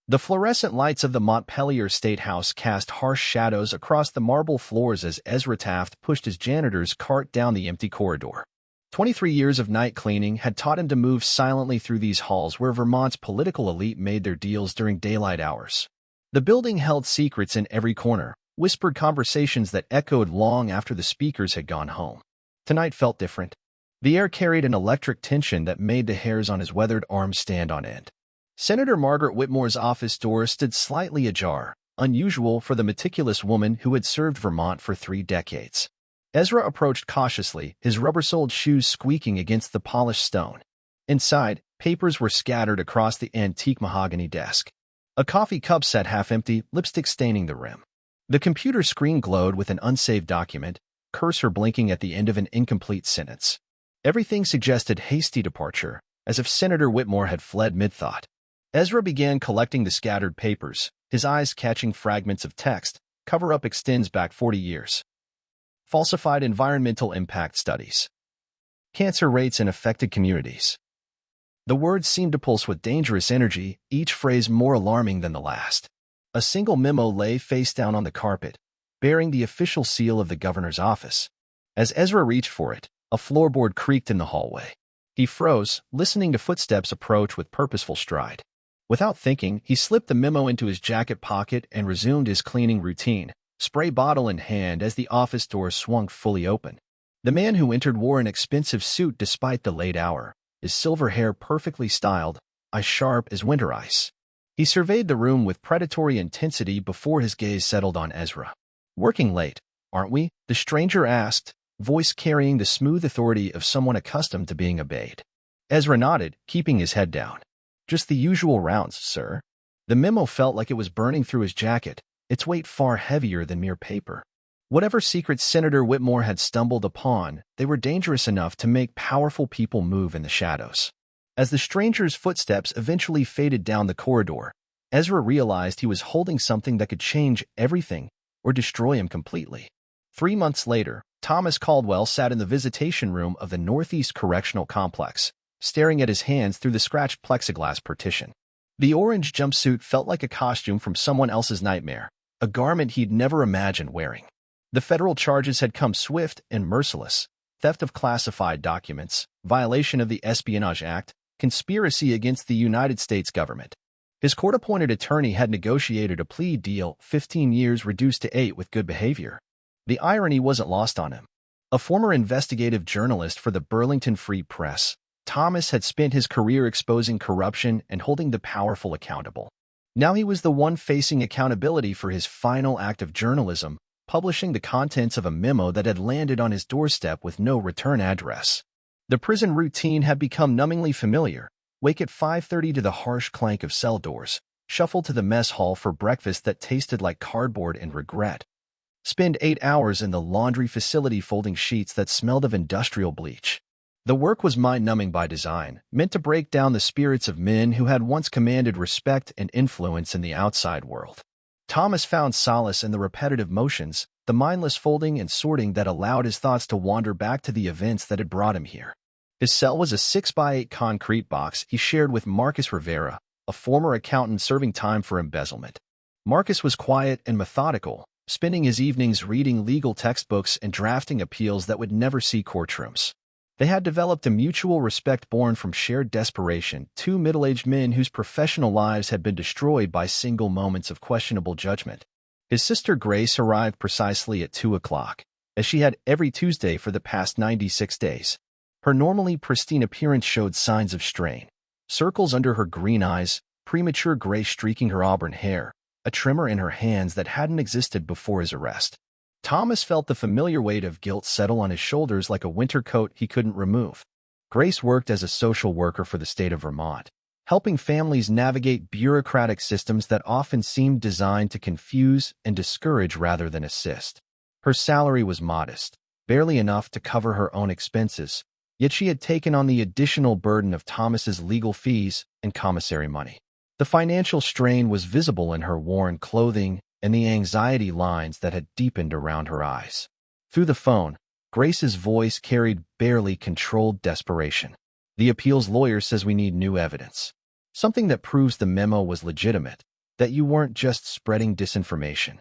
The fluorescent lights of the Montpelier State House cast harsh shadows across the marble floors as Ezra Taft pushed his janitor's cart down the empty corridor. 23 years of night cleaning had taught him to move silently through these halls where Vermont's political elite made their deals during daylight hours. The building held secrets in every corner, whispered conversations that echoed long after the speakers had gone home. Tonight felt different. The air carried an electric tension that made the hairs on his weathered arms stand on end. Senator Margaret Whitmore's office door stood slightly ajar, unusual for the meticulous woman who had served Vermont for 3 decades. Ezra approached cautiously, his rubber-soled shoes squeaking against the polished stone. Inside, papers were scattered across the antique mahogany desk. A coffee cup sat half-empty, lipstick staining the rim. The computer screen glowed with an unsaved document, cursor blinking at the end of an incomplete sentence. Everything suggested hasty departure, as if Senator Whitmore had fled mid-thought. Ezra began collecting the scattered papers, his eyes catching fragments of text. Cover-up extends back 40 years. Falsified environmental impact studies. Cancer rates in affected communities. The words seemed to pulse with dangerous energy, each phrase more alarming than the last. A single memo lay face down on the carpet, bearing the official seal of the governor's office. As Ezra reached for it, a floorboard creaked in the hallway. He froze, listening to footsteps approach with purposeful stride. Without thinking, he slipped the memo into his jacket pocket and resumed his cleaning routine, spray bottle in hand as the office door swung fully open. The man who entered wore an expensive suit despite the late hour, his silver hair perfectly styled, eyes sharp as winter ice. He surveyed the room with predatory intensity before his gaze settled on Ezra. "Working late, aren't we?" the stranger asked, voice carrying the smooth authority of someone accustomed to being obeyed. Ezra nodded, keeping his head down. "Just the usual rounds, sir." The memo felt like it was burning through his jacket, its weight far heavier than mere paper. Whatever secrets Senator Whitmore had stumbled upon, they were dangerous enough to make powerful people move in the shadows. As the stranger's footsteps eventually faded down the corridor, Ezra realized he was holding something that could change everything or destroy him completely. 3 months later, Thomas Caldwell sat in the visitation room of the Northeast Correctional Complex, staring at his hands through the scratched plexiglass partition. The orange jumpsuit felt like a costume from someone else's nightmare, a garment he'd never imagined wearing. The federal charges had come swift and merciless: theft of classified documents, violation of the Espionage Act, conspiracy against the United States government. His court-appointed attorney had negotiated a plea deal, 15 years reduced to 8 with good behavior. The irony wasn't lost on him. A former investigative journalist for the Burlington Free Press, Thomas had spent his career exposing corruption and holding the powerful accountable. Now he was the one facing accountability for his final act of journalism, publishing the contents of a memo that had landed on his doorstep with no return address. The prison routine had become numbingly familiar: wake at 5:30 to the harsh clank of cell doors, shuffle to the mess hall for breakfast that tasted like cardboard and regret, spend 8 hours in the laundry facility folding sheets that smelled of industrial bleach. The work was mind-numbing by design, meant to break down the spirits of men who had once commanded respect and influence in the outside world. Thomas found solace in the repetitive motions, the mindless folding and sorting that allowed his thoughts to wander back to the events that had brought him here. His cell was a 6x8 concrete box he shared with Marcus Rivera, a former accountant serving time for embezzlement. Marcus was quiet and methodical, spending his evenings reading legal textbooks and drafting appeals that would never see courtrooms. They had developed a mutual respect born from shared desperation, 2 middle-aged men whose professional lives had been destroyed by single moments of questionable judgment. His sister Grace arrived precisely at 2 o'clock, as she had every Tuesday for the past 96 days. Her normally pristine appearance showed signs of strain: circles under her green eyes, premature gray streaking her auburn hair, a tremor in her hands that hadn't existed before his arrest. Thomas felt the familiar weight of guilt settle on his shoulders like a winter coat he couldn't remove. Grace worked as a social worker for the state of Vermont, helping families navigate bureaucratic systems that often seemed designed to confuse and discourage rather than assist. Her salary was modest, barely enough to cover her own expenses, yet she had taken on the additional burden of Thomas's legal fees and commissary money. The financial strain was visible in her worn clothing and the anxiety lines that had deepened around her eyes. Through the phone, Grace's voice carried barely controlled desperation. "The appeals lawyer says we need new evidence. Something that proves the memo was legitimate. that you weren't just spreading disinformation.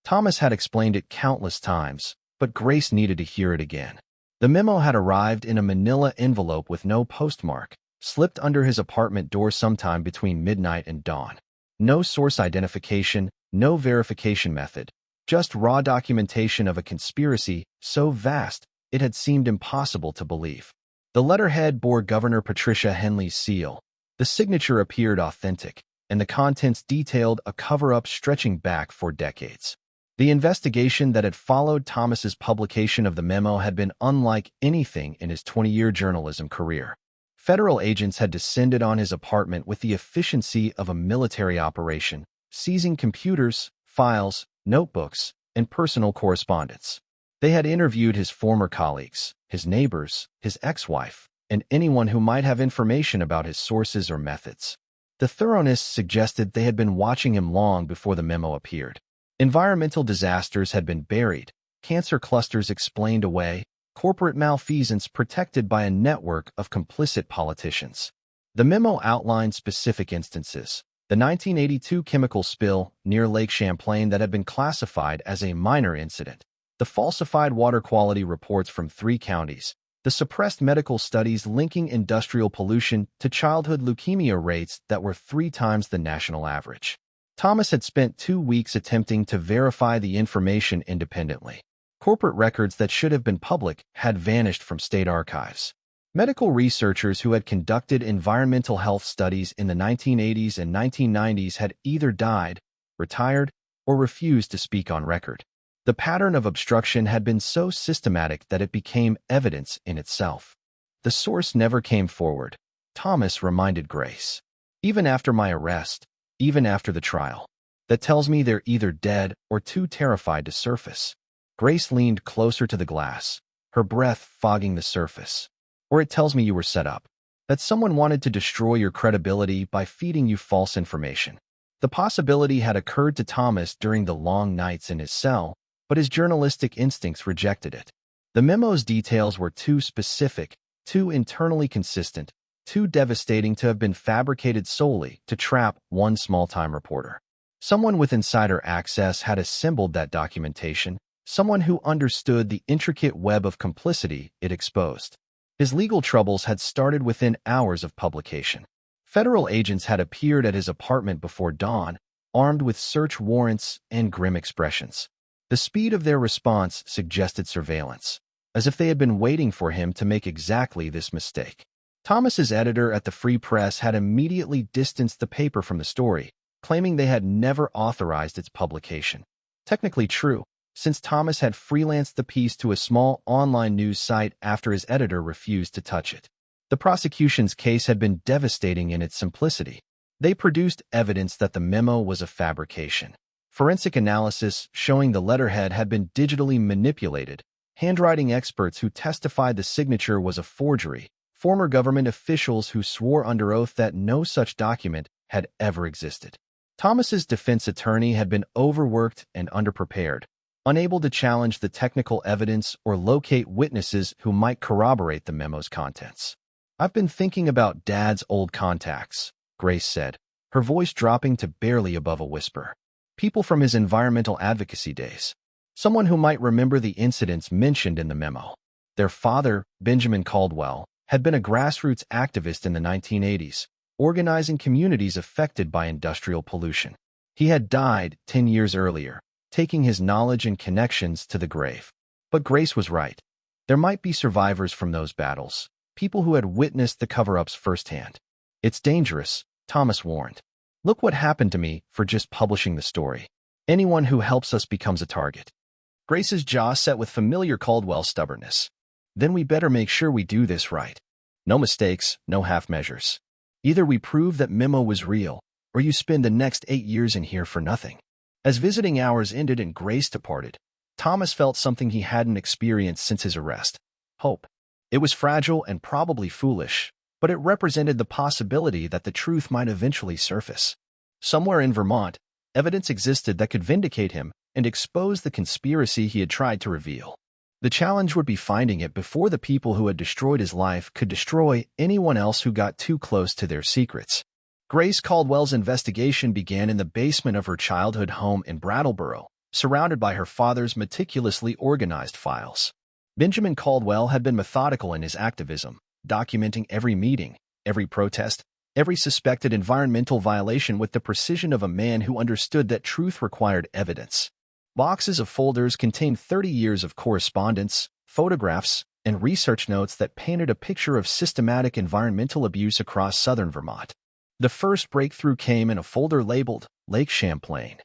Thomas had explained it countless times, but Grace needed to hear it again. The memo had arrived in a manila envelope with no postmark, slipped under his apartment door sometime between midnight and dawn. No source identification, no verification method, just raw documentation of a conspiracy so vast it had seemed impossible to believe. The letterhead bore Governor Patricia Henley's seal. The signature appeared authentic, and the contents detailed a cover-up stretching back for decades. The investigation that had followed Thomas's publication of the memo had been unlike anything in his 20-year journalism career. Federal agents had descended on his apartment with the efficiency of a military operation, seizing computers, files, notebooks, and personal correspondence. They had interviewed his former colleagues, his neighbors, his ex-wife, and anyone who might have information about his sources or methods. The thoroughness suggested they had been watching him long before the memo appeared. Environmental disasters had been buried, cancer clusters explained away, corporate malfeasance protected by a network of complicit politicians. The memo outlined specific instances. The 1982 chemical spill near Lake Champlain that had been classified as a minor incident. The falsified water quality reports from 3 counties. The suppressed medical studies linking industrial pollution to childhood leukemia rates that were 3 times the national average. Thomas had spent 2 weeks attempting to verify the information independently. Corporate records that should have been public had vanished from state archives. Medical researchers who had conducted environmental health studies in the 1980s and 1990s had either died, retired, or refused to speak on record. The pattern of obstruction had been so systematic that it became evidence in itself. The source never came forward, Thomas reminded Grace. Even after my arrest, even after the trial. That tells me they're either dead or too terrified to surface. Grace leaned closer to the glass, her breath fogging the surface. Or it tells me you were set up. That someone wanted to destroy your credibility by feeding you false information. The possibility had occurred to Thomas during the long nights in his cell, but his journalistic instincts rejected it. The memo's details were too specific, too internally consistent, too devastating to have been fabricated solely to trap one small-time reporter. Someone with insider access had assembled that documentation, someone who understood the intricate web of complicity it exposed. His legal troubles had started within hours of publication. Federal agents had appeared at his apartment before dawn, armed with search warrants and grim expressions. The speed of their response suggested surveillance, as if they had been waiting for him to make exactly this mistake. Thomas's editor at the Free Press had immediately distanced the paper from the story, claiming they had never authorized its publication. Technically true, since Thomas had freelanced the piece to a small online news site after his editor refused to touch it. The prosecution's case had been devastating in its simplicity. They produced evidence that the memo was a fabrication. Forensic analysis showing the letterhead had been digitally manipulated, handwriting experts who testified the signature was a forgery, former government officials who swore under oath that no such document had ever existed. Thomas's defense attorney had been overworked and underprepared, unable to challenge the technical evidence or locate witnesses who might corroborate the memo's contents. "I've been thinking about Dad's old contacts," Grace said, her voice dropping to barely above a whisper. "People from his environmental advocacy days. Someone who might remember the incidents mentioned in the memo. Their father, Benjamin Caldwell, had been a grassroots activist in the 1980s, organizing communities affected by industrial pollution. He had died 10 years earlier, taking his knowledge and connections to the grave. But Grace was right. There might be survivors from those battles, people who had witnessed the cover-ups firsthand. It's dangerous, Thomas warned. Look what happened to me for just publishing the story. Anyone who helps us becomes a target. Grace's jaw set with familiar Caldwell stubbornness. Then we better make sure we do this right. No mistakes, no half measures. Either we prove that Memo was real, or you spend the next 8 years in here for nothing. As visiting hours ended and Grace departed, Thomas felt something he hadn't experienced since his arrest. Hope. It was fragile and probably foolish, but it represented the possibility that the truth might eventually surface. Somewhere in Vermont, evidence existed that could vindicate him and expose the conspiracy he had tried to reveal. The challenge would be finding it before the people who had destroyed his life could destroy anyone else who got too close to their secrets. Grace Caldwell's investigation began in the basement of her childhood home in Brattleboro, surrounded by her father's meticulously organized files. Benjamin Caldwell had been methodical in his activism, documenting every meeting, every protest, every suspected environmental violation with the precision of a man who understood that truth required evidence. Boxes of folders contained 30 years of correspondence, photographs, and research notes that painted a picture of systematic environmental abuse across southern Vermont. The first breakthrough came in a folder labeled Lake Champlain,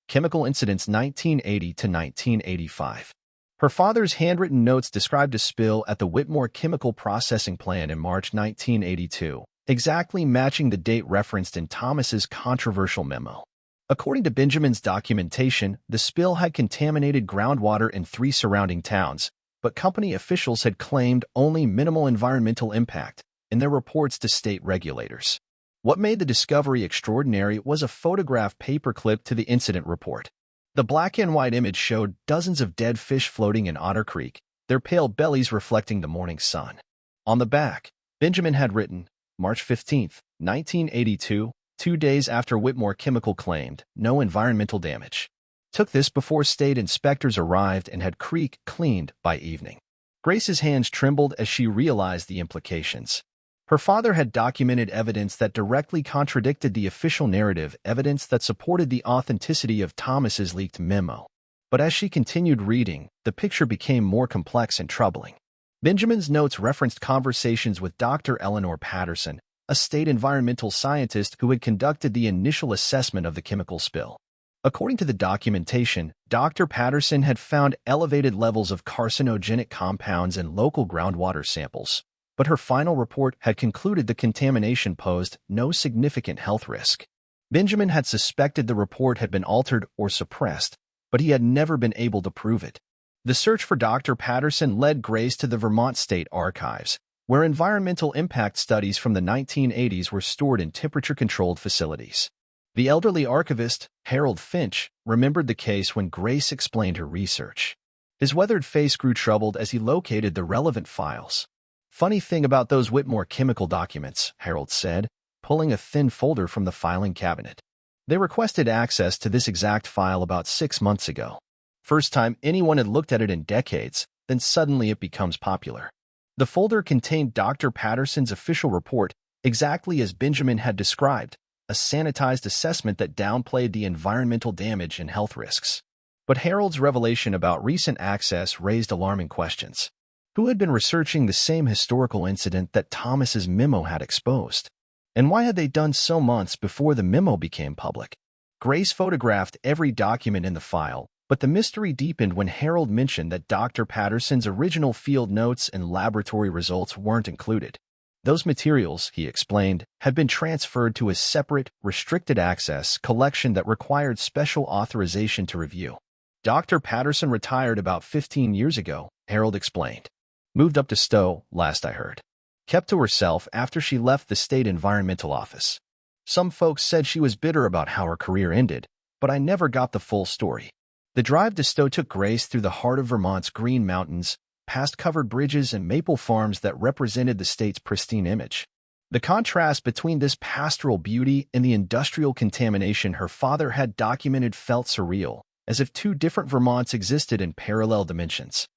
Chemical Incidents 1980 to 1985. Her father's handwritten notes described a spill at the Whitmore Chemical Processing Plant in March 1982, exactly matching the date referenced in Thomas's controversial memo. According to Benjamin's documentation, the spill had contaminated groundwater in 3 surrounding towns, but company officials had claimed only minimal environmental impact in their reports to state regulators. What made the discovery extraordinary was a photograph paperclip to the incident report. The black and white image showed dozens of dead fish floating in Otter Creek, their pale bellies reflecting the morning sun. On the back, Benjamin had written, March 15, 1982, 2 days after Whitmore Chemical claimed no environmental damage. Took this before state inspectors arrived and had creek cleaned by evening. Grace's hands trembled as she realized the implications. Her father had documented evidence that directly contradicted the official narrative, evidence that supported the authenticity of Thomas's leaked memo. But as she continued reading, the picture became more complex and troubling. Benjamin's notes referenced conversations with Dr. Eleanor Patterson, a state environmental scientist who had conducted the initial assessment of the chemical spill. According to the documentation, Dr. Patterson had found elevated levels of carcinogenic compounds in local groundwater samples, but her final report had concluded the contamination posed no significant health risk. Benjamin had suspected the report had been altered or suppressed, but he had never been able to prove it. The search for Dr. Patterson led Grace to the Vermont State Archives, where environmental impact studies from the 1980s were stored in temperature-controlled facilities. The elderly archivist, Harold Finch, remembered the case when Grace explained her research. His weathered face grew troubled as he located the relevant files. Funny thing about those Whitmore chemical documents, Harold said, pulling a thin folder from the filing cabinet. They requested access to this exact file about 6 months ago. First time anyone had looked at it in decades, then suddenly it becomes popular. The folder contained Dr. Patterson's official report, exactly as Benjamin had described, a sanitized assessment that downplayed the environmental damage and health risks. But Harold's revelation about recent access raised alarming questions. Who had been researching the same historical incident that Thomas's memo had exposed? And why had they done so months before the memo became public? Grace photographed every document in the file, but the mystery deepened when Harold mentioned that Dr. Patterson's original field notes and laboratory results weren't included. Those materials, he explained, had been transferred to a separate, restricted access collection that required special authorization to review. Dr. Patterson retired about 15 years ago, Harold explained. Moved up to Stowe, last I heard. Kept to herself after she left the state environmental office. Some folks said she was bitter about how her career ended, but I never got the full story. The drive to Stowe took Grace through the heart of Vermont's Green Mountains, past covered bridges and maple farms that represented the state's pristine image. The contrast between this pastoral beauty and the industrial contamination her father had documented felt surreal, as if 2 different Vermonts existed in parallel dimensions.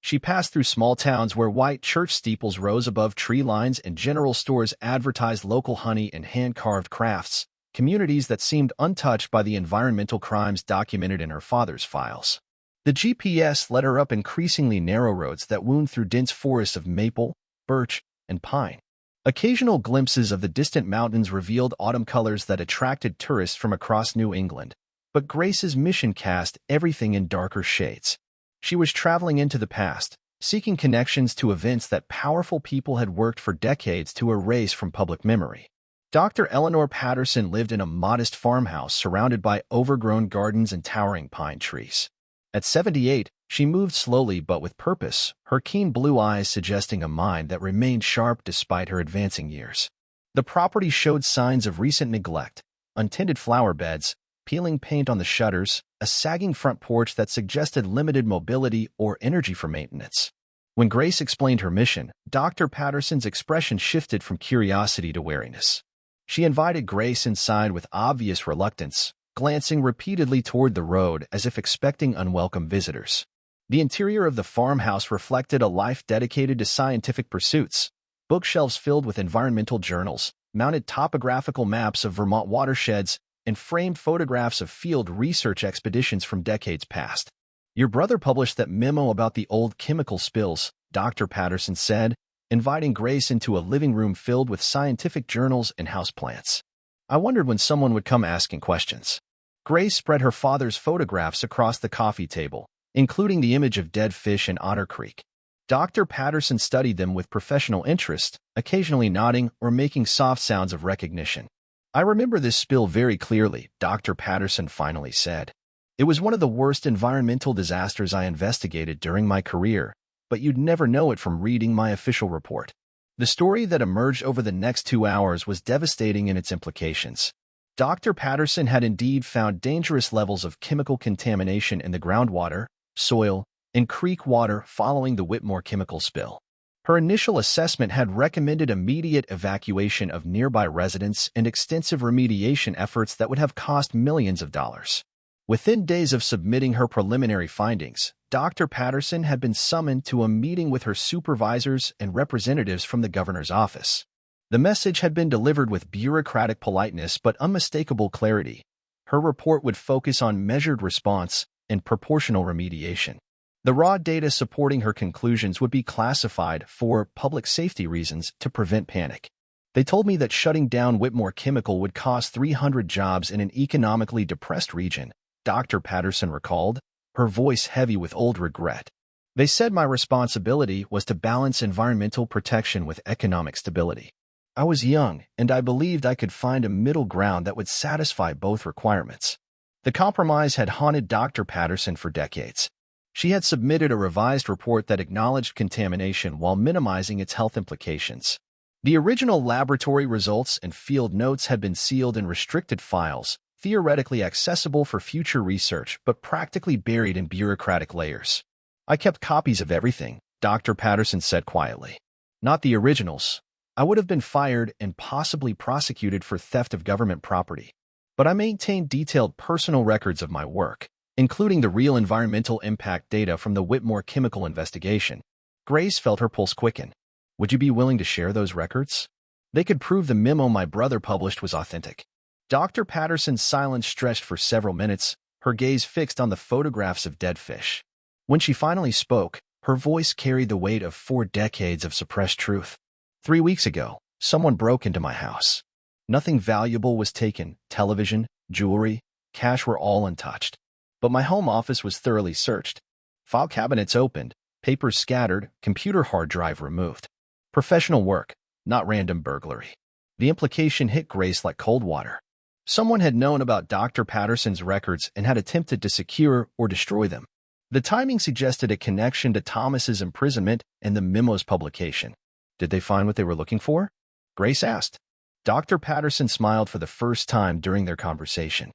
She passed through small towns where white church steeples rose above tree lines and general stores advertised local honey and hand-carved crafts, communities that seemed untouched by the environmental crimes documented in her father's files. The GPS led her up increasingly narrow roads that wound through dense forests of maple, birch, and pine. Occasional glimpses of the distant mountains revealed autumn colors that attracted tourists from across New England, but Grace's mission cast everything in darker shades. She was traveling into the past, seeking connections to events that powerful people had worked for decades to erase from public memory. Dr. Eleanor Patterson lived in a modest farmhouse surrounded by overgrown gardens and towering pine trees. At 78, she moved slowly but with purpose, her keen blue eyes suggesting a mind that remained sharp despite her advancing years. The property showed signs of recent neglect, untended flower beds, peeling paint on the shutters, a sagging front porch that suggested limited mobility or energy for maintenance. When Grace explained her mission, Dr. Patterson's expression shifted from curiosity to wariness. She invited Grace inside with obvious reluctance, glancing repeatedly toward the road as if expecting unwelcome visitors. The interior of the farmhouse reflected a life dedicated to scientific pursuits. Bookshelves filled with environmental journals, mounted topographical maps of Vermont watersheds, and framed photographs of field research expeditions from decades past. "Your brother published that memo about the old chemical spills," Dr. Patterson said, inviting Grace into a living room filled with scientific journals and houseplants. I wondered when someone would come asking questions. Grace spread her father's photographs across the coffee table, including the image of dead fish in Otter Creek. Dr. Patterson studied them with professional interest, occasionally nodding or making soft sounds of recognition. "I remember this spill very clearly," Dr. Patterson finally said. "It was one of the worst environmental disasters I investigated during my career, but you'd never know it from reading my official report." The story that emerged over the next 2 hours was devastating in its implications. Dr. Patterson had indeed found dangerous levels of chemical contamination in the groundwater, soil, and creek water following the Whitmore chemical spill. Her initial assessment had recommended immediate evacuation of nearby residents and extensive remediation efforts that would have cost millions of dollars. Within days of submitting her preliminary findings, Dr. Patterson had been summoned to a meeting with her supervisors and representatives from the governor's office. The message had been delivered with bureaucratic politeness but unmistakable clarity. Her report would focus on measured response and proportional remediation. The raw data supporting her conclusions would be classified, for public safety reasons, to prevent panic. "They told me that shutting down Whitmore Chemical would cost 300 jobs in an economically depressed region," Dr. Patterson recalled, her voice heavy with old regret. "They said my responsibility was to balance environmental protection with economic stability. I was young, and I believed I could find a middle ground that would satisfy both requirements." The compromise had haunted Dr. Patterson for decades. She had submitted a revised report that acknowledged contamination while minimizing its health implications. The original laboratory results and field notes had been sealed in restricted files, theoretically accessible for future research but practically buried in bureaucratic layers. "I kept copies of everything," Dr. Patterson said quietly. "Not the originals. I would have been fired and possibly prosecuted for theft of government property. But I maintained detailed personal records of my work, including the real environmental impact data from the Whitmore chemical investigation." Grace felt her pulse quicken. "Would you be willing to share those records? They could prove the memo my brother published was authentic." Dr. Patterson's silence stretched for several minutes, her gaze fixed on the photographs of dead fish. When she finally spoke, her voice carried the weight of 4 decades of suppressed truth. 3 weeks ago, someone broke into my house. Nothing valuable was taken. Television, jewelry, cash were all untouched. But my home office was thoroughly searched. File cabinets opened, papers scattered, computer hard drive removed. Professional work, not random burglary. The implication hit Grace like cold water. Someone had known about Dr. Patterson's records and had attempted to secure or destroy them. The timing suggested a connection to Thomas's imprisonment and the memo's publication. "Did they find what they were looking for?" Grace asked. Dr. Patterson smiled for the first time during their conversation.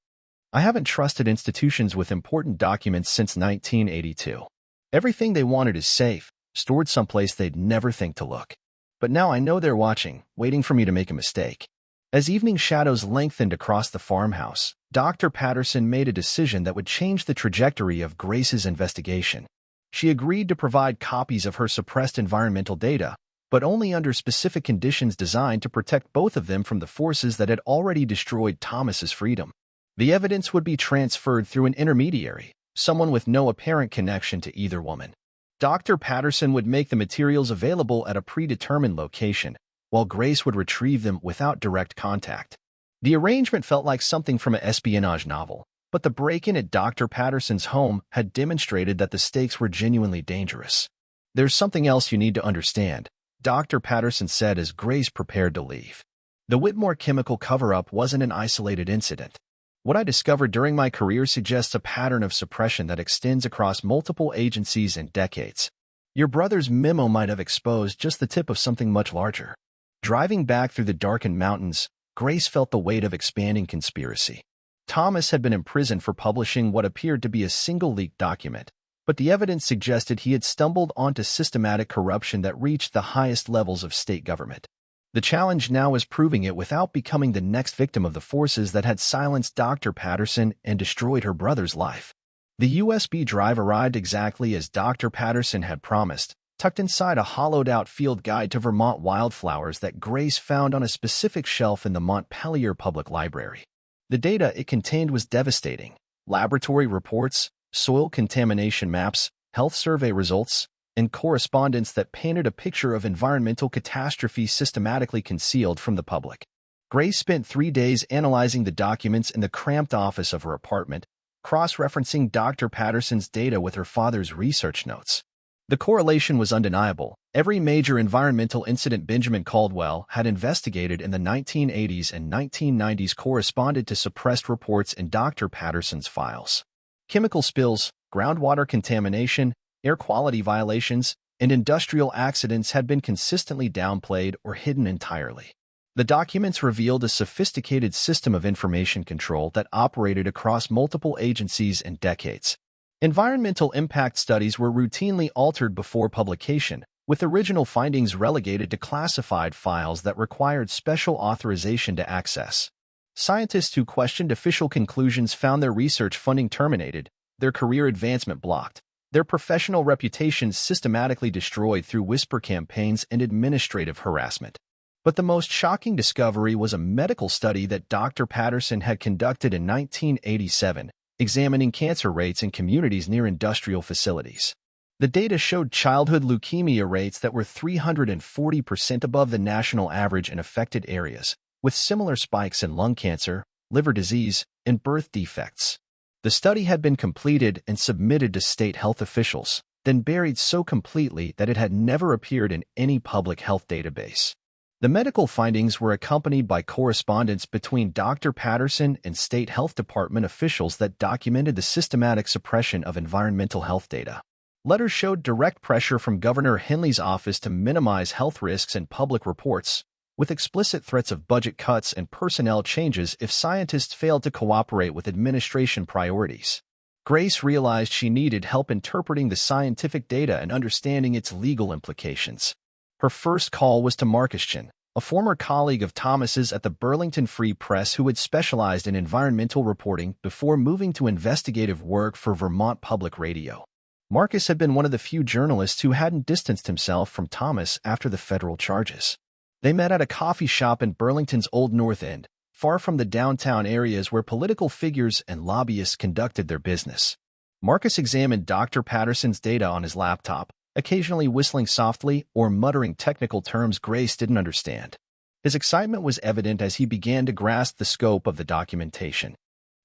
"I haven't trusted institutions with important documents since 1982. Everything they wanted is safe, stored someplace they'd never think to look. But now I know they're watching, waiting for me to make a mistake." As evening shadows lengthened across the farmhouse, Dr. Patterson made a decision that would change the trajectory of Grace's investigation. She agreed to provide copies of her suppressed environmental data, but only under specific conditions designed to protect both of them from the forces that had already destroyed Thomas's freedom. The evidence would be transferred through an intermediary, someone with no apparent connection to either woman. Dr. Patterson would make the materials available at a predetermined location, while Grace would retrieve them without direct contact. The arrangement felt like something from an espionage novel, but the break-in at Dr. Patterson's home had demonstrated that the stakes were genuinely dangerous. "There's something else you need to understand," Dr. Patterson said as Grace prepared to leave. "The Whitmore chemical cover-up wasn't an isolated incident. What I discovered during my career suggests a pattern of suppression that extends across multiple agencies and decades. Your brother's memo might have exposed just the tip of something much larger." Driving back through the darkened mountains, Grace felt the weight of expanding conspiracy. Thomas had been imprisoned for publishing what appeared to be a single leaked document, but the evidence suggested he had stumbled onto systematic corruption that reached the highest levels of state government. The challenge now is proving it without becoming the next victim of the forces that had silenced Dr. Patterson and destroyed her brother's life. The USB drive arrived exactly as Dr. Patterson had promised, tucked inside a hollowed-out field guide to Vermont wildflowers that Grace found on a specific shelf in the Montpelier Public Library. The data it contained was devastating: laboratory reports, soil contamination maps, health survey results, and correspondence that painted a picture of environmental catastrophe systematically concealed from the public. Grace spent 3 days analyzing the documents in the cramped office of her apartment, cross-referencing Dr. Patterson's data with her father's research notes. The correlation was undeniable. Every major environmental incident Benjamin Caldwell had investigated in the 1980s and 1990s corresponded to suppressed reports in Dr. Patterson's files. Chemical spills, groundwater contamination, air quality violations, and industrial accidents had been consistently downplayed or hidden entirely. The documents revealed a sophisticated system of information control that operated across multiple agencies and decades. Environmental impact studies were routinely altered before publication, with original findings relegated to classified files that required special authorization to access. Scientists who questioned official conclusions found their research funding terminated, their career advancement blocked, their professional reputations systematically destroyed through whisper campaigns and administrative harassment. But the most shocking discovery was a medical study that Dr. Patterson had conducted in 1987, examining cancer rates in communities near industrial facilities. The data showed childhood leukemia rates that were 340% above the national average in affected areas, with similar spikes in lung cancer, liver disease, and birth defects. The study had been completed and submitted to state health officials, then buried so completely that it had never appeared in any public health database. The medical findings were accompanied by correspondence between Dr. Patterson and state health department officials that documented the systematic suppression of environmental health data. Letters showed direct pressure from Governor Henley's office to minimize health risks in public reports, with explicit threats of budget cuts and personnel changes if scientists failed to cooperate with administration priorities. Grace realized she needed help interpreting the scientific data and understanding its legal implications. Her first call was to Marcus Chin, a former colleague of Thomas's at the Burlington Free Press who had specialized in environmental reporting before moving to investigative work for Vermont Public Radio. Marcus had been one of the few journalists who hadn't distanced himself from Thomas after the federal charges. They met at a coffee shop in Burlington's Old North End, far from the downtown areas where political figures and lobbyists conducted their business. Marcus examined Dr. Patterson's data on his laptop, occasionally whistling softly or muttering technical terms Grace didn't understand. His excitement was evident as he began to grasp the scope of the documentation.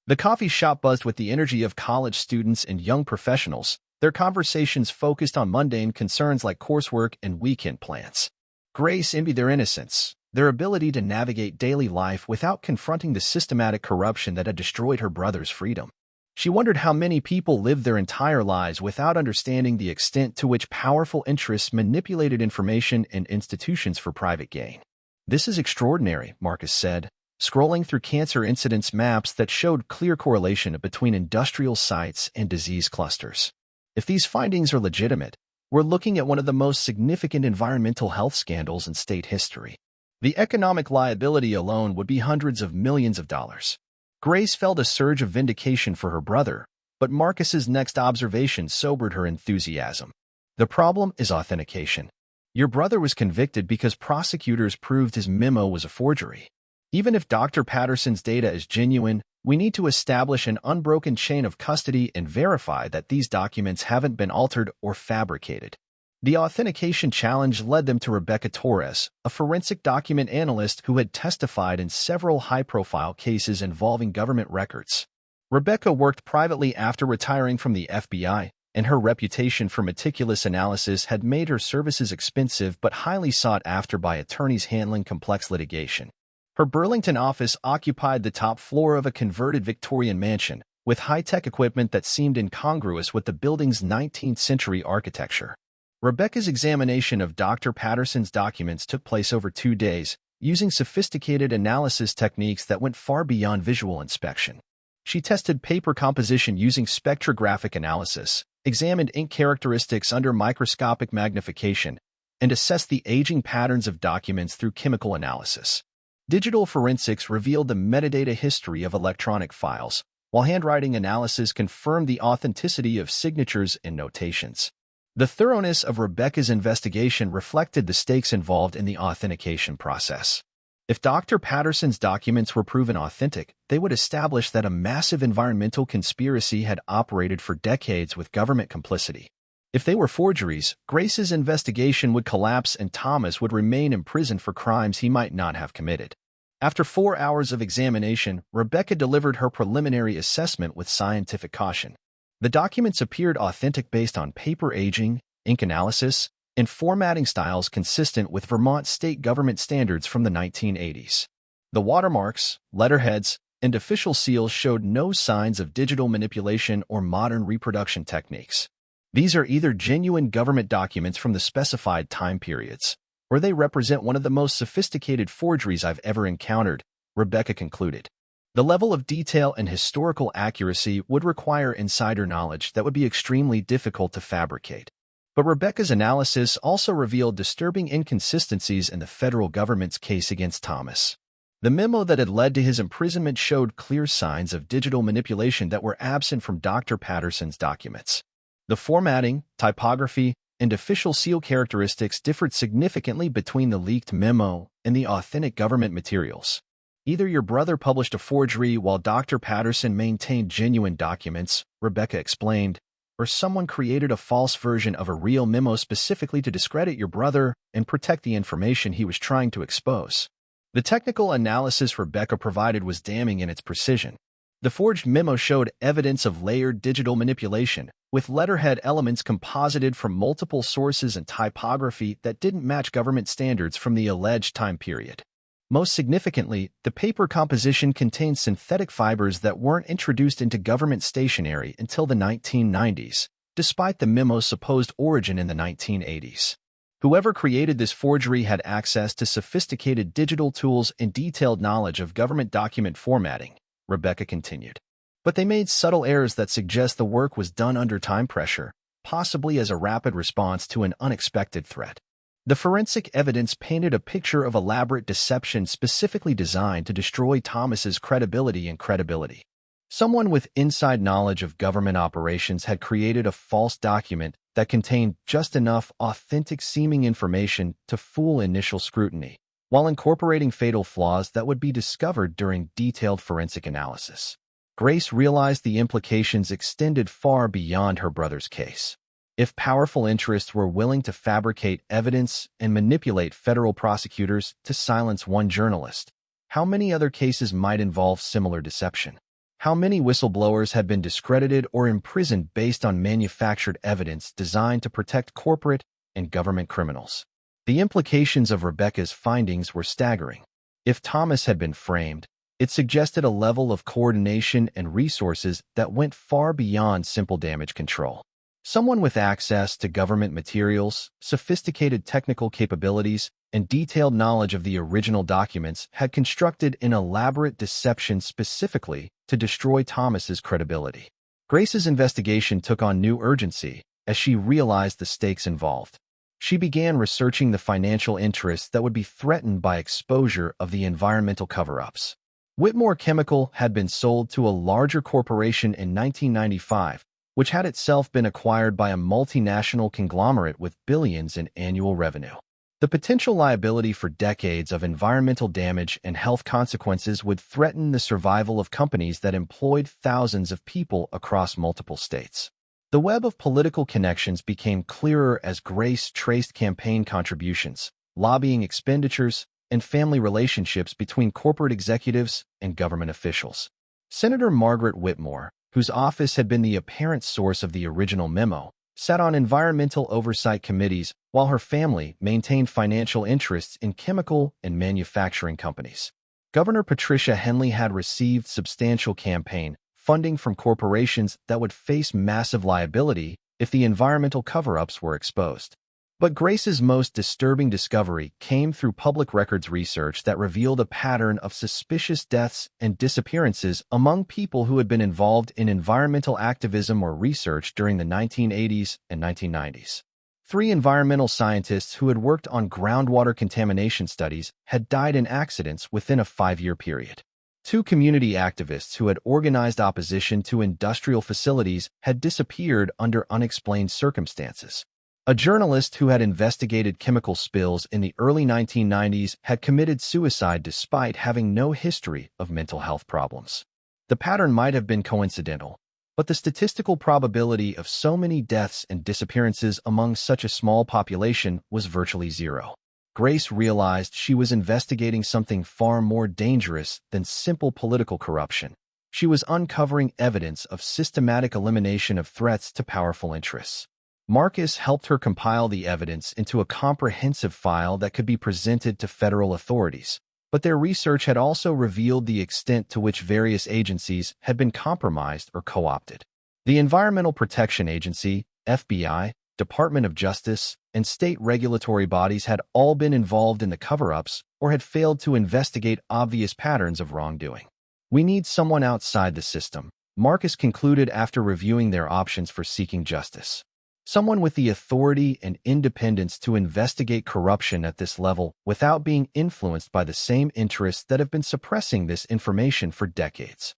The coffee shop buzzed with the energy of college students and young professionals, their conversations focused on mundane concerns like coursework and weekend plans. Grace envied their innocence, their ability to navigate daily life without confronting the systematic corruption that had destroyed her brother's freedom. She wondered how many people lived their entire lives without understanding the extent to which powerful interests manipulated information and institutions for private gain. "This is extraordinary," Marcus said, scrolling through cancer incidence maps that showed clear correlation between industrial sites and disease clusters. If these findings are legitimate, we're looking at one of the most significant environmental health scandals in state history. The economic liability alone would be hundreds of millions of dollars. Grace felt a surge of vindication for her brother, but Marcus's next observation sobered her enthusiasm. "The problem is authentication. Your brother was convicted because prosecutors proved his memo was a forgery. Even if Dr. Patterson's data is genuine, we need to establish an unbroken chain of custody and verify that these documents haven't been altered or fabricated." The authentication challenge led them to Rebecca Torres, a forensic document analyst who had testified in several high-profile cases involving government records. Rebecca worked privately after retiring from the FBI, and her reputation for meticulous analysis had made her services expensive but highly sought after by attorneys handling complex litigation. Her Burlington office occupied the top floor of a converted Victorian mansion, with high-tech equipment that seemed incongruous with the building's 19th-century architecture. Rebecca's examination of Dr. Patterson's documents took place over 2 days, using sophisticated analysis techniques that went far beyond visual inspection. She tested paper composition using spectrographic analysis, examined ink characteristics under microscopic magnification, and assessed the aging patterns of documents through chemical analysis. Digital forensics revealed the metadata history of electronic files, while handwriting analysis confirmed the authenticity of signatures and notations. The thoroughness of Rebecca's investigation reflected the stakes involved in the authentication process. If Dr. Patterson's documents were proven authentic, they would establish that a massive environmental conspiracy had operated for decades with government complicity. If they were forgeries, Grace's investigation would collapse and Thomas would remain imprisoned for crimes he might not have committed. After 4 hours of examination, Rebecca delivered her preliminary assessment with scientific caution. The documents appeared authentic based on paper aging, ink analysis, and formatting styles consistent with Vermont state government standards from the 1980s. The watermarks, letterheads, and official seals showed no signs of digital manipulation or modern reproduction techniques. These are either genuine government documents from the specified time periods, or they represent one of the most sophisticated forgeries I've ever encountered, Rebecca concluded. The level of detail and historical accuracy would require insider knowledge that would be extremely difficult to fabricate. But Rebecca's analysis also revealed disturbing inconsistencies in the federal government's case against Thomas. The memo that had led to his imprisonment showed clear signs of digital manipulation that were absent from Dr. Patterson's documents. The formatting, typography, and official seal characteristics differed significantly between the leaked memo and the authentic government materials. Either your brother published a forgery while Dr. Patterson maintained genuine documents, Rebecca explained, or someone created a false version of a real memo specifically to discredit your brother and protect the information he was trying to expose. The technical analysis Rebecca provided was damning in its precision. The forged memo showed evidence of layered digital manipulation, with letterhead elements composited from multiple sources and typography that didn't match government standards from the alleged time period. Most significantly, the paper composition contained synthetic fibers that weren't introduced into government stationery until the 1990s, despite the memo's supposed origin in the 1980s. Whoever created this forgery had access to sophisticated digital tools and detailed knowledge of government document formatting, Rebecca continued. But they made subtle errors that suggest the work was done under time pressure, possibly as a rapid response to an unexpected threat. The forensic evidence painted a picture of elaborate deception specifically designed to destroy Thomas's credibility and credibility. Someone with inside knowledge of government operations had created a false document that contained just enough authentic-seeming information to fool initial scrutiny, while incorporating fatal flaws that would be discovered during detailed forensic analysis. Grace realized the implications extended far beyond her brother's case. If powerful interests were willing to fabricate evidence and manipulate federal prosecutors to silence one journalist, how many other cases might involve similar deception? How many whistleblowers had been discredited or imprisoned based on manufactured evidence designed to protect corporate and government criminals? The implications of Rebecca's findings were staggering. If Thomas had been framed, it suggested a level of coordination and resources that went far beyond simple damage control. Someone with access to government materials, sophisticated technical capabilities, and detailed knowledge of the original documents had constructed an elaborate deception specifically to destroy Thomas's credibility. Grace's investigation took on new urgency as she realized the stakes involved. She began researching the financial interests that would be threatened by exposure of the environmental cover-ups. Whitmore Chemical had been sold to a larger corporation in 1995, which had itself been acquired by a multinational conglomerate with billions in annual revenue. The potential liability for decades of environmental damage and health consequences would threaten the survival of companies that employed thousands of people across multiple states. The web of political connections became clearer as Grace traced campaign contributions, lobbying expenditures, and family relationships between corporate executives and government officials. Senator Margaret Whitmore, whose office had been the apparent source of the original memo, sat on environmental oversight committees while her family maintained financial interests in chemical and manufacturing companies. Governor Patricia Henley had received substantial campaign funding from corporations that would face massive liability if the environmental cover-ups were exposed. But Grace's most disturbing discovery came through public records research that revealed a pattern of suspicious deaths and disappearances among people who had been involved in environmental activism or research during the 1980s and 1990s. 3 environmental scientists who had worked on groundwater contamination studies had died in accidents within a 5-year period. 2 community activists who had organized opposition to industrial facilities had disappeared under unexplained circumstances. A journalist who had investigated chemical spills in the early 1990s had committed suicide despite having no history of mental health problems. The pattern might have been coincidental, but the statistical probability of so many deaths and disappearances among such a small population was virtually zero. Grace realized she was investigating something far more dangerous than simple political corruption. She was uncovering evidence of systematic elimination of threats to powerful interests. Marcus helped her compile the evidence into a comprehensive file that could be presented to federal authorities, but their research had also revealed the extent to which various agencies had been compromised or co-opted. The Environmental Protection Agency, FBI, Department of Justice, and state regulatory bodies had all been involved in the cover-ups or had failed to investigate obvious patterns of wrongdoing. "We need someone outside the system," Marcus concluded after reviewing their options for seeking justice. Someone with the authority and independence to investigate corruption at this level without being influenced by the same interests that have been suppressing this information for decades.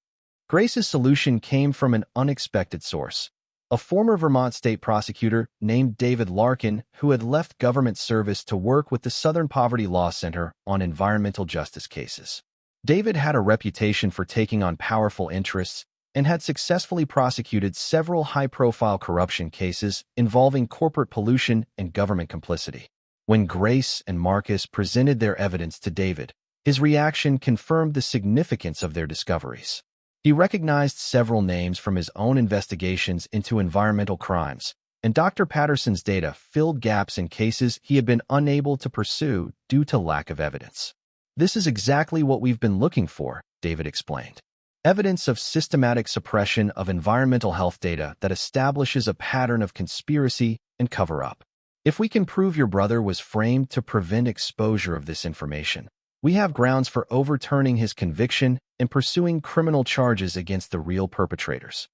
Grace's solution came from an unexpected source. A former Vermont state prosecutor named David Larkin, who had left government service to work with the Southern Poverty Law Center on environmental justice cases. David had a reputation for taking on powerful interests and had successfully prosecuted several high-profile corruption cases involving corporate pollution and government complicity. When Grace and Marcus presented their evidence to David, his reaction confirmed the significance of their discoveries. He recognized several names from his own investigations into environmental crimes, and Dr. Patterson's data filled gaps in cases he had been unable to pursue due to lack of evidence. "This is exactly what we've been looking for," David explained. "Evidence of systematic suppression of environmental health data that establishes a pattern of conspiracy and cover-up. If we can prove your brother was framed to prevent exposure of this information, we have grounds for overturning his conviction and pursuing criminal charges against the real perpetrators."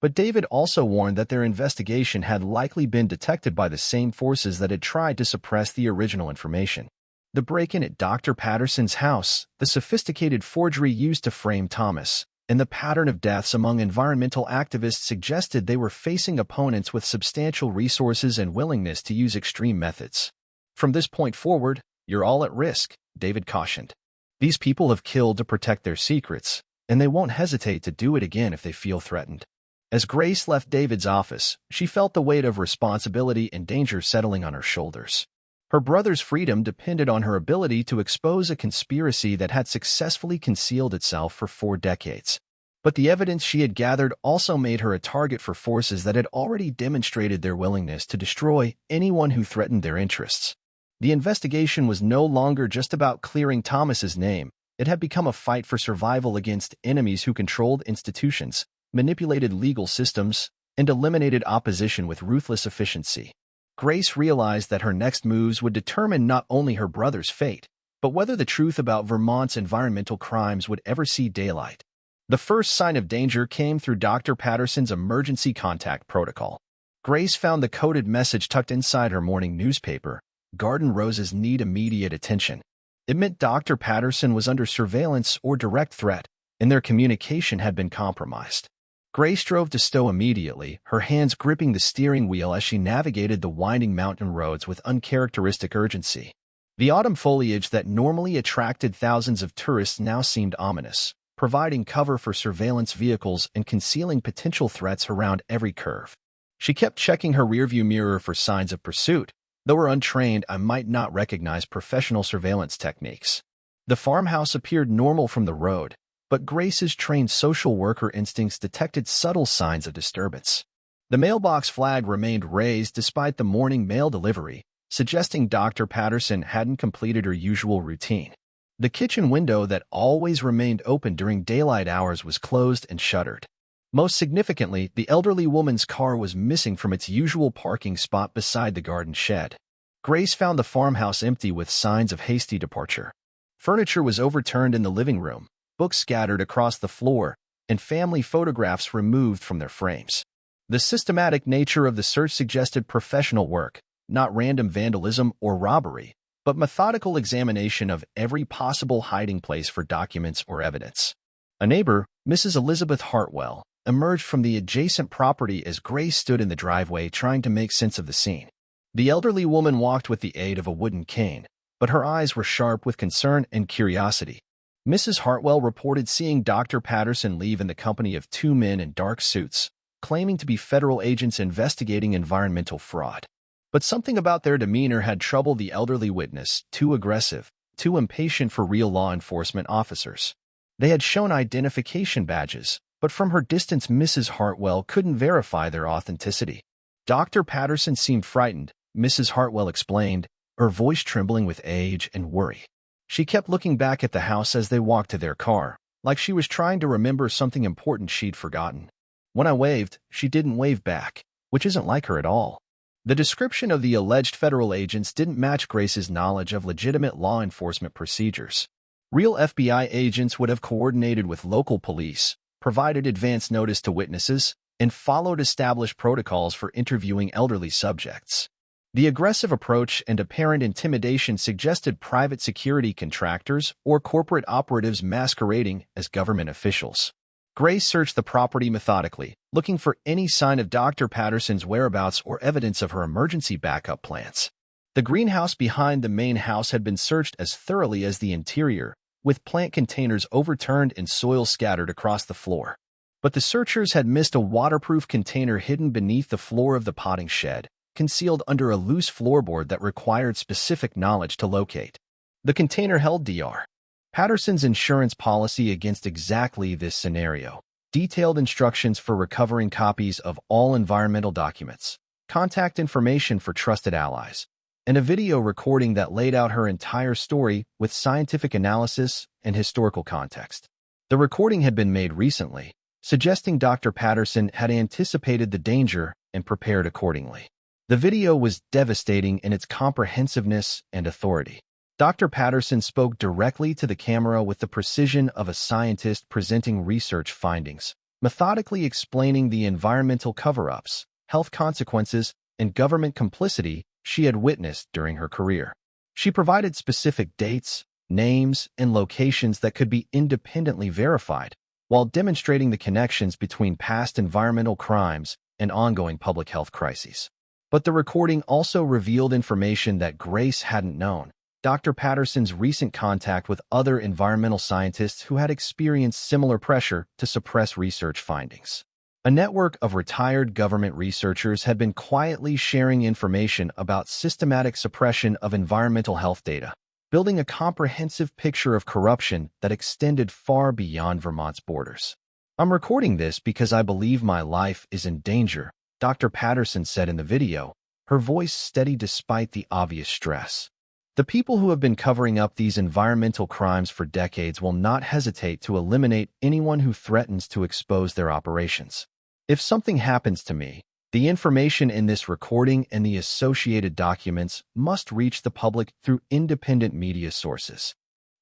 But David also warned that their investigation had likely been detected by the same forces that had tried to suppress the original information. The break-in at Dr. Patterson's house, the sophisticated forgery used to frame Thomas, and the pattern of deaths among environmental activists suggested they were facing opponents with substantial resources and willingness to use extreme methods. "From this point forward, you're all at risk," David cautioned. "These people have killed to protect their secrets, and they won't hesitate to do it again if they feel threatened." As Grace left David's office, she felt the weight of responsibility and danger settling on her shoulders. Her brother's freedom depended on her ability to expose a conspiracy that had successfully concealed itself for 4 decades. But the evidence she had gathered also made her a target for forces that had already demonstrated their willingness to destroy anyone who threatened their interests. The investigation was no longer just about clearing Thomas's name. It had become a fight for survival against enemies who controlled institutions, manipulated legal systems, and eliminated opposition with ruthless efficiency. Grace realized that her next moves would determine not only her brother's fate, but whether the truth about Vermont's environmental crimes would ever see daylight. The first sign of danger came through Dr. Patterson's emergency contact protocol. Grace found the coded message tucked inside her morning newspaper: "Garden roses need immediate attention." It meant Dr. Patterson was under surveillance or direct threat, and their communication had been compromised. Grace drove to Stowe immediately, her hands gripping the steering wheel as she navigated the winding mountain roads with uncharacteristic urgency. The autumn foliage that normally attracted thousands of tourists now seemed ominous, providing cover for surveillance vehicles and concealing potential threats around every curve. She kept checking her rearview mirror for signs of pursuit, though her untrained eye might not recognize professional surveillance techniques. The farmhouse appeared normal from the road, but Grace's trained social worker instincts detected subtle signs of disturbance. The mailbox flag remained raised despite the morning mail delivery, suggesting Dr. Patterson hadn't completed her usual routine. The kitchen window that always remained open during daylight hours was closed and shuttered. Most significantly, the elderly woman's car was missing from its usual parking spot beside the garden shed. Grace found the farmhouse empty with signs of hasty departure. Furniture was overturned in the living room, books scattered across the floor, and family photographs removed from their frames. The systematic nature of the search suggested professional work, not random vandalism or robbery, but methodical examination of every possible hiding place for documents or evidence. A neighbor, Mrs. Elizabeth Hartwell, emerged from the adjacent property as Grace stood in the driveway trying to make sense of the scene. The elderly woman walked with the aid of a wooden cane, but her eyes were sharp with concern and curiosity. Mrs. Hartwell reported seeing Dr. Patterson leave in the company of two men in dark suits, claiming to be federal agents investigating environmental fraud. But something about their demeanor had troubled the elderly witness, too aggressive, too impatient for real law enforcement officers. They had shown identification badges, but from her distance Mrs. Hartwell couldn't verify their authenticity. Dr. Patterson seemed frightened, Mrs. Hartwell explained, her voice trembling with age and worry. She kept looking back at the house as they walked to their car, like she was trying to remember something important she'd forgotten. When I waved, she didn't wave back, which isn't like her at all. The description of the alleged federal agents didn't match Grace's knowledge of legitimate law enforcement procedures. Real FBI agents would have coordinated with local police, provided advance notice to witnesses, and followed established protocols for interviewing elderly subjects. The aggressive approach and apparent intimidation suggested private security contractors or corporate operatives masquerading as government officials. Grace searched the property methodically, looking for any sign of Dr. Patterson's whereabouts or evidence of her emergency backup plans. The greenhouse behind the main house had been searched as thoroughly as the interior, with plant containers overturned and soil scattered across the floor. But the searchers had missed a waterproof container hidden beneath the floor of the potting shed, concealed under a loose floorboard that required specific knowledge to locate. The container held Dr. Patterson's insurance policy against exactly this scenario, detailed instructions for recovering copies of all environmental documents, contact information for trusted allies, and a video recording that laid out her entire story with scientific analysis and historical context. The recording had been made recently, suggesting Dr. Patterson had anticipated the danger and prepared accordingly. The video was devastating in its comprehensiveness and authority. Dr. Patterson spoke directly to the camera with the precision of a scientist presenting research findings, methodically explaining the environmental cover-ups, health consequences, and government complicity she had witnessed during her career. She provided specific dates, names, and locations that could be independently verified, while demonstrating the connections between past environmental crimes and ongoing public health crises. But the recording also revealed information that Grace hadn't known. Dr. Patterson's recent contact with other environmental scientists who had experienced similar pressure to suppress research findings. A network of retired government researchers had been quietly sharing information about systematic suppression of environmental health data, building a comprehensive picture of corruption that extended far beyond Vermont's borders. "I'm recording this because I believe my life is in danger," Dr. Patterson said in the video, her voice steady despite the obvious stress. "The people who have been covering up these environmental crimes for decades will not hesitate to eliminate anyone who threatens to expose their operations. If something happens to me, the information in this recording and the associated documents must reach the public through independent media sources."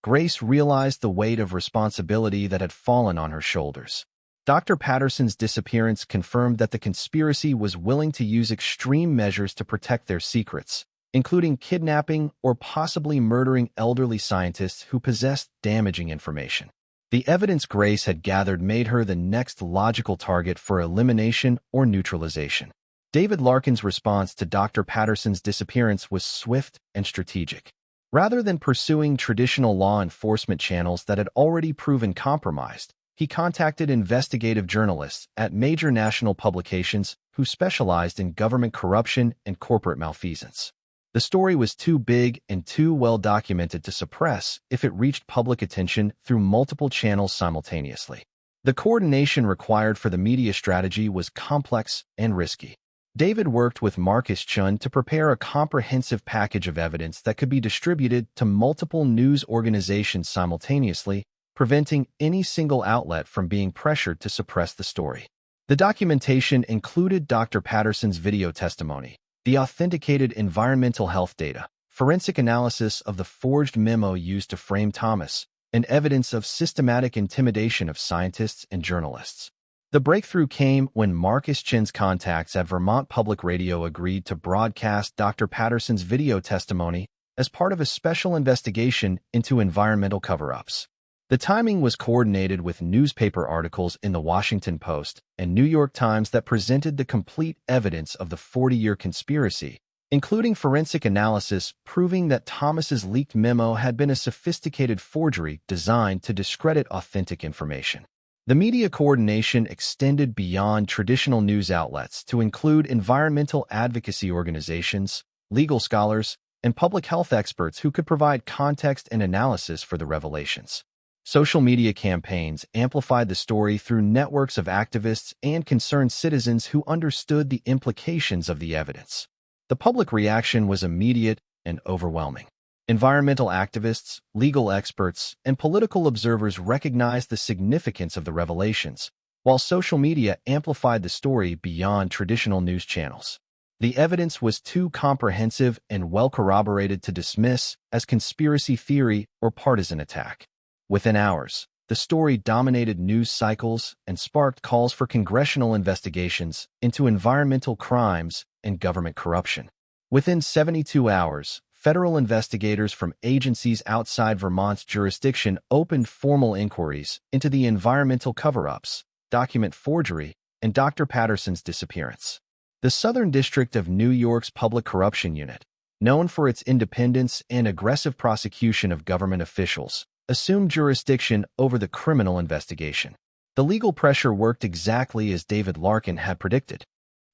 Grace realized the weight of responsibility that had fallen on her shoulders. Dr. Patterson's disappearance confirmed that the conspiracy was willing to use extreme measures to protect their secrets, including kidnapping or possibly murdering elderly scientists who possessed damaging information. The evidence Grace had gathered made her the next logical target for elimination or neutralization. David Larkin's response to Dr. Patterson's disappearance was swift and strategic. Rather than pursuing traditional law enforcement channels that had already proven compromised, he contacted investigative journalists at major national publications who specialized in government corruption and corporate malfeasance. The story was too big and too well documented to suppress if it reached public attention through multiple channels simultaneously. The coordination required for the media strategy was complex and risky. David worked with Marcus Chun to prepare a comprehensive package of evidence that could be distributed to multiple news organizations simultaneously, preventing any single outlet from being pressured to suppress the story. The documentation included Dr. Patterson's video testimony, the authenticated environmental health data, forensic analysis of the forged memo used to frame Thomas, and evidence of systematic intimidation of scientists and journalists. The breakthrough came when Marcus Chin's contacts at Vermont Public Radio agreed to broadcast Dr. Patterson's video testimony as part of a special investigation into environmental cover-ups. The timing was coordinated with newspaper articles in the Washington Post and New York Times that presented the complete evidence of the 40-year conspiracy, including forensic analysis proving that Thomas's leaked memo had been a sophisticated forgery designed to discredit authentic information. The media coordination extended beyond traditional news outlets to include environmental advocacy organizations, legal scholars, and public health experts who could provide context and analysis for the revelations. Social media campaigns amplified the story through networks of activists and concerned citizens who understood the implications of the evidence. The public reaction was immediate and overwhelming. Environmental activists, legal experts, and political observers recognized the significance of the revelations, while social media amplified the story beyond traditional news channels. The evidence was too comprehensive and well corroborated to dismiss as conspiracy theory or partisan attack. Within hours, the story dominated news cycles and sparked calls for congressional investigations into environmental crimes and government corruption. Within 72 hours, federal investigators from agencies outside Vermont's jurisdiction opened formal inquiries into the environmental cover-ups, document forgery, and Dr. Patterson's disappearance. The Southern District of New York's Public Corruption Unit, known for its independence and aggressive prosecution of government officials, assumed jurisdiction over the criminal investigation. The legal pressure worked exactly as David Larkin had predicted.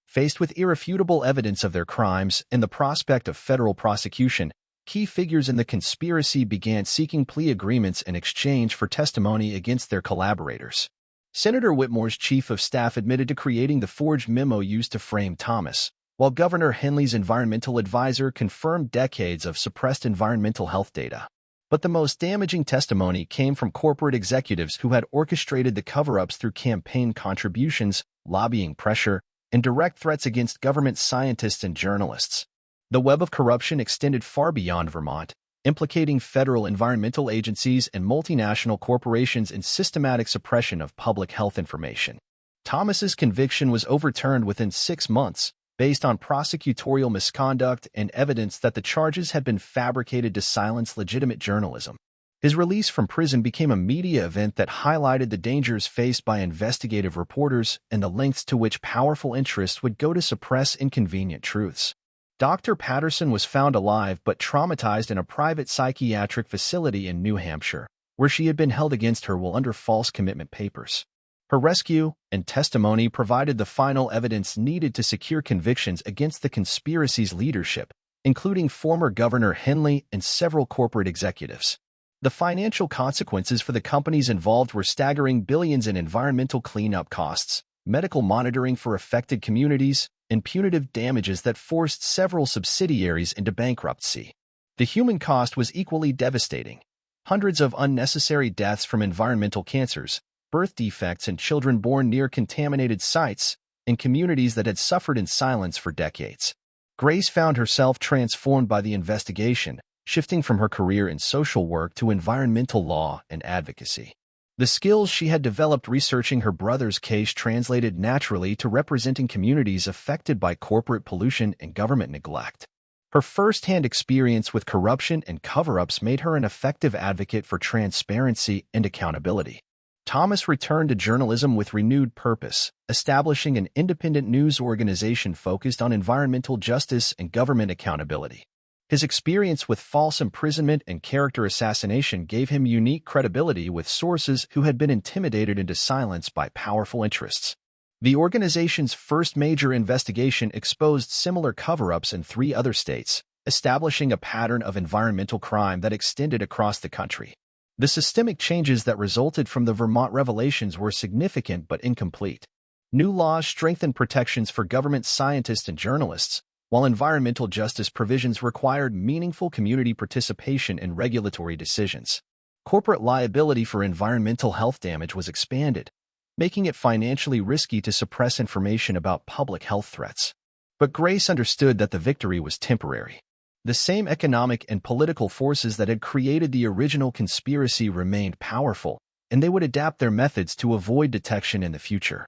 Faced with irrefutable evidence of their crimes and the prospect of federal prosecution, key figures in the conspiracy began seeking plea agreements in exchange for testimony against their collaborators. Senator Whitmore's chief of staff admitted to creating the forged memo used to frame Thomas, while Governor Henley's environmental advisor confirmed decades of suppressed environmental health data. But the most damaging testimony came from corporate executives who had orchestrated the cover-ups through campaign contributions, lobbying pressure, and direct threats against government scientists and journalists. The web of corruption extended far beyond Vermont, implicating federal environmental agencies and multinational corporations in systematic suppression of public health information. Thomas's conviction was overturned within 6 months, based on prosecutorial misconduct and evidence that the charges had been fabricated to silence legitimate journalism. His release from prison became a media event that highlighted the dangers faced by investigative reporters and the lengths to which powerful interests would go to suppress inconvenient truths. Dr. Patterson was found alive but traumatized in a private psychiatric facility in New Hampshire, where she had been held against her will under false commitment papers. Her rescue and testimony provided the final evidence needed to secure convictions against the conspiracy's leadership, including former Governor Henley and several corporate executives. The financial consequences for the companies involved were staggering: billions in environmental cleanup costs, medical monitoring for affected communities, and punitive damages that forced several subsidiaries into bankruptcy. The human cost was equally devastating. Hundreds of unnecessary deaths from environmental cancers, birth defects, and children born near contaminated sites in communities that had suffered in silence for decades. Grace found herself transformed by the investigation, shifting from her career in social work to environmental law and advocacy. The skills she had developed researching her brother's case translated naturally to representing communities affected by corporate pollution and government neglect. Her first-hand experience with corruption and cover-ups made her an effective advocate for transparency and accountability. Thomas returned to journalism with renewed purpose, establishing an independent news organization focused on environmental justice and government accountability. His experience with false imprisonment and character assassination gave him unique credibility with sources who had been intimidated into silence by powerful interests. The organization's first major investigation exposed similar cover-ups in 3 other states, establishing a pattern of environmental crime that extended across the country. The systemic changes that resulted from the Vermont revelations were significant but incomplete. New laws strengthened protections for government scientists and journalists, while environmental justice provisions required meaningful community participation in regulatory decisions. Corporate liability for environmental health damage was expanded, making it financially risky to suppress information about public health threats. But Grace understood that the victory was temporary. The same economic and political forces that had created the original conspiracy remained powerful, and they would adapt their methods to avoid detection in the future.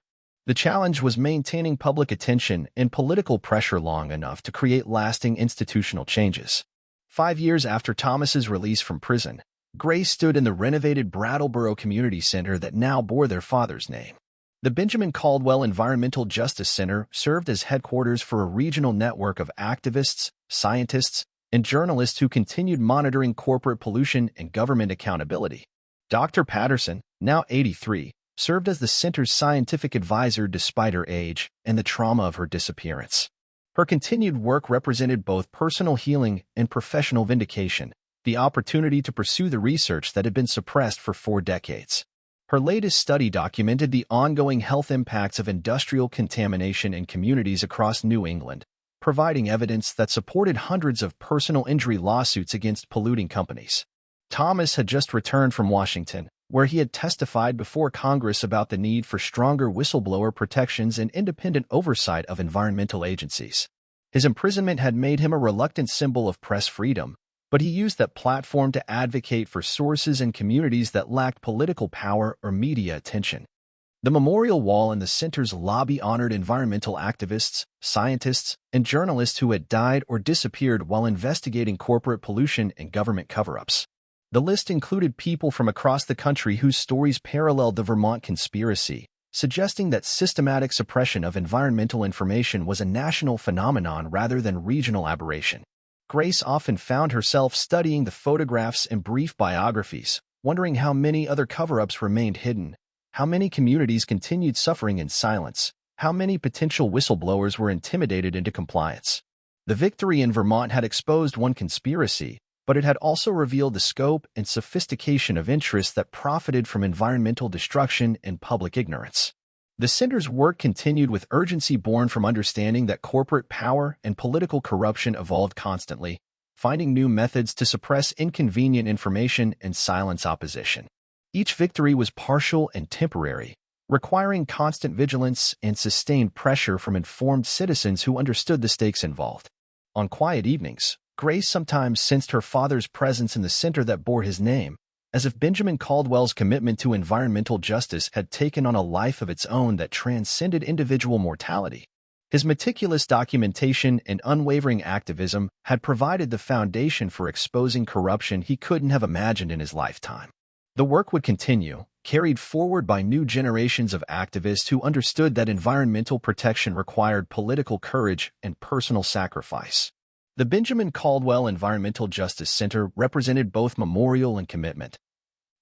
The challenge was maintaining public attention and political pressure long enough to create lasting institutional changes. 5 years after Thomas's release from prison, Grace stood in the renovated Brattleboro Community Center that now bore their father's name. The Benjamin Caldwell Environmental Justice Center served as headquarters for a regional network of activists, scientists, and journalists who continued monitoring corporate pollution and government accountability. Dr. Patterson, now 83, served as the center's scientific advisor despite her age and the trauma of her disappearance. Her continued work represented both personal healing and professional vindication, the opportunity to pursue the research that had been suppressed for 4 decades. Her latest study documented the ongoing health impacts of industrial contamination in communities across New England, providing evidence that supported hundreds of personal injury lawsuits against polluting companies. Thomas had just returned from Washington, where he had testified before Congress about the need for stronger whistleblower protections and independent oversight of environmental agencies. His imprisonment had made him a reluctant symbol of press freedom, but he used that platform to advocate for sources and communities that lacked political power or media attention. The memorial wall in the center's lobby honored environmental activists, scientists, and journalists who had died or disappeared while investigating corporate pollution and government cover-ups. The list included people from across the country whose stories paralleled the Vermont conspiracy, suggesting that systematic suppression of environmental information was a national phenomenon rather than regional aberration. Grace often found herself studying the photographs and brief biographies, wondering how many other cover-ups remained hidden, how many communities continued suffering in silence, how many potential whistleblowers were intimidated into compliance. The victory in Vermont had exposed one conspiracy, but it had also revealed the scope and sophistication of interests that profited from environmental destruction and public ignorance. The center's work continued with urgency born from understanding that corporate power and political corruption evolved constantly, finding new methods to suppress inconvenient information and silence opposition. Each victory was partial and temporary, requiring constant vigilance and sustained pressure from informed citizens who understood the stakes involved. On quiet evenings, Grace sometimes sensed her father's presence in the center that bore his name, as if Benjamin Caldwell's commitment to environmental justice had taken on a life of its own that transcended individual mortality. His meticulous documentation and unwavering activism had provided the foundation for exposing corruption he couldn't have imagined in his lifetime. The work would continue, carried forward by new generations of activists who understood that environmental protection required political courage and personal sacrifice. The Benjamin Caldwell Environmental Justice Center represented both memorial and commitment,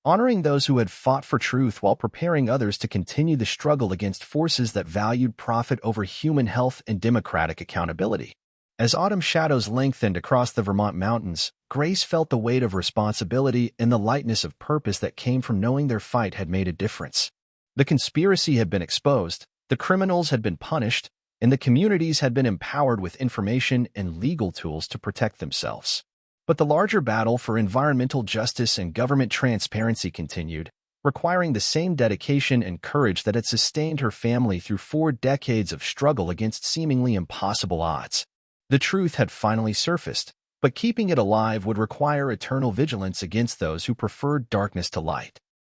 honoring those who had fought for truth while preparing others to continue the struggle against forces that valued profit over human health and democratic accountability. As autumn shadows lengthened across the Vermont mountains, Grace felt the weight of responsibility and the lightness of purpose that came from knowing their fight had made a difference. The conspiracy had been exposed, the criminals had been punished, and the communities had been empowered with information and legal tools to protect themselves. But the larger battle for environmental justice and government transparency continued, requiring the same dedication and courage that had sustained her family through 4 decades of struggle against seemingly impossible odds. The truth had finally surfaced, but keeping it alive would require eternal vigilance against those who preferred darkness to light.